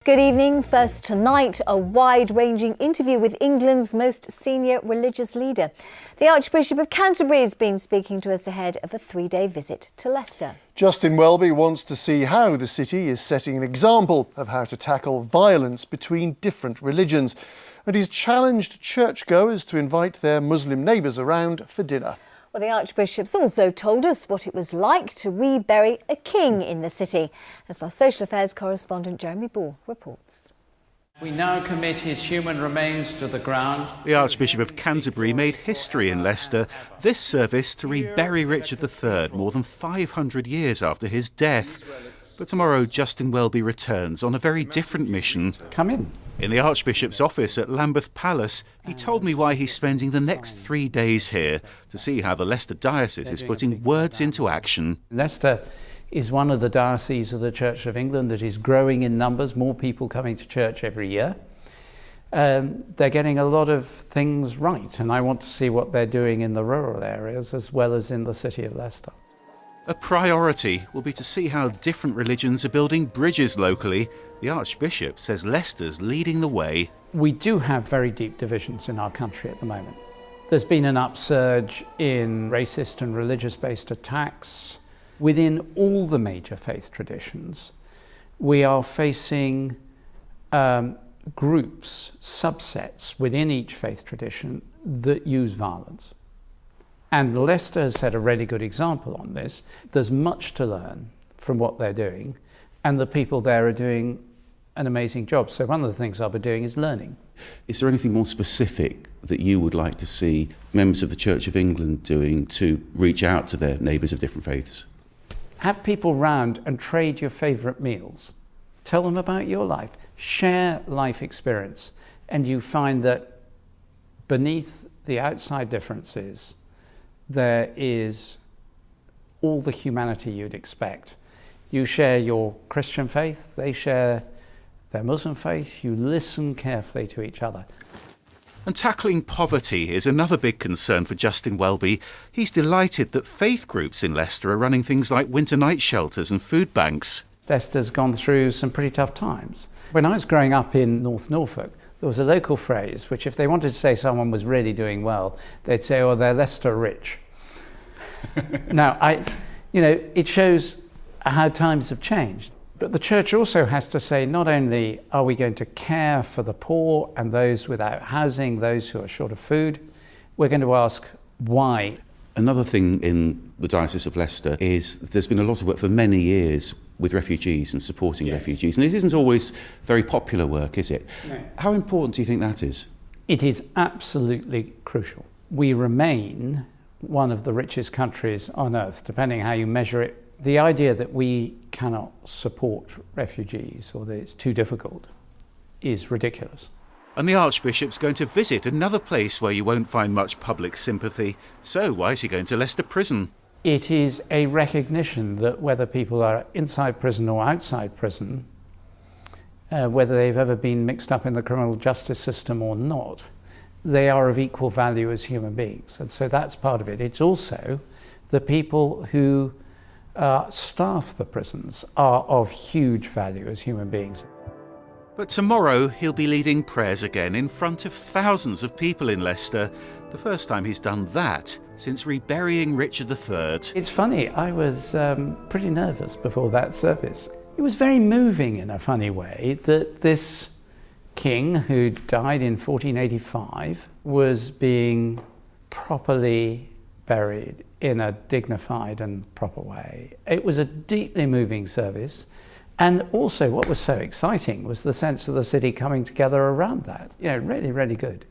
Good evening. First tonight, a wide-ranging interview with England's most senior religious leader. The Archbishop of Canterbury has been speaking to us ahead of a 3-day visit to Leicester. Justin Welby wants to see how the city is setting an example of how to tackle violence between different religions. And he's challenged churchgoers to invite their Muslim neighbours around for dinner. Well, the Archbishop's also told us what it was like to rebury a king in the city, as our social affairs correspondent Jeremy Ball reports. We now commit his human remains to the ground. The Archbishop of Canterbury made history in Leicester, this service to rebury Richard III more than 500 years after his death. But tomorrow Justin Welby returns on a very different mission. Come in. In the Archbishop's office at Lambeth Palace, he told me why he's spending the next 3 days here to see how the Leicester diocese is putting words into action. Leicester is one of the dioceses of the Church of England that is growing in numbers, more people coming to church every year. They're getting a lot of things right, and I want to see what they're doing in the rural areas as well as in the city of Leicester. A priority will be to see how different religions are building bridges locally. The Archbishop says Leicester's leading the way. We do have very deep divisions in our country at the moment. There's been an upsurge in racist and religious-based attacks within all the major faith traditions. We are facing groups, subsets within each faith tradition that use violence. And Leicester has set a really good example on this. There's much to learn from what they're doing, and the people there are doing an amazing job. So one of the things I'll be doing is learning. Is there anything more specific that you would like to see members of the Church of England doing to reach out to their neighbours of different faiths? Have people round and trade your favourite meals. Tell them about your life. Share life experience. And you find that beneath the outside differences, there is all the humanity you'd expect. You share your Christian faith, they share their Muslim faith, you listen carefully to each other. And tackling poverty is another big concern for Justin Welby. He's delighted that faith groups in Leicester are running things like winter night shelters and food banks. Leicester's gone through some pretty tough times. When I was growing up in North Norfolk, there was a local phrase which, if they wanted to say someone was really doing well, they'd say, oh, they're Leicester rich. Now, it shows how times have changed. But the church also has to say, not only are we going to care for the poor and those without housing, those who are short of food, we're going to ask why. Another thing in the Diocese of Leicester is there's been a lot of work for many years with refugees and supporting refugees. And it isn't always very popular work, is it? No. How important do you think that is? It is absolutely crucial. We remain one of the richest countries on earth, depending how you measure it. The idea that we cannot support refugees or that it's too difficult is ridiculous. And the Archbishop's going to visit another place where you won't find much public sympathy. So why is he going to Leicester Prison? It is a recognition that whether people are inside prison or outside prison, whether they've ever been mixed up in the criminal justice system or not, they are of equal value as human beings. And so that's part of it. It's also the people who staff the prisons are of huge value as human beings. But tomorrow he'll be leading prayers again in front of thousands of people in Leicester. The first time he's done that since reburying Richard III. It's funny, I was pretty nervous before that service. It was very moving in a funny way that this king who died in 1485 was being properly buried in a dignified and proper way. It was a deeply moving service. And also what was so exciting was the sense of the city coming together around that. Really, really good.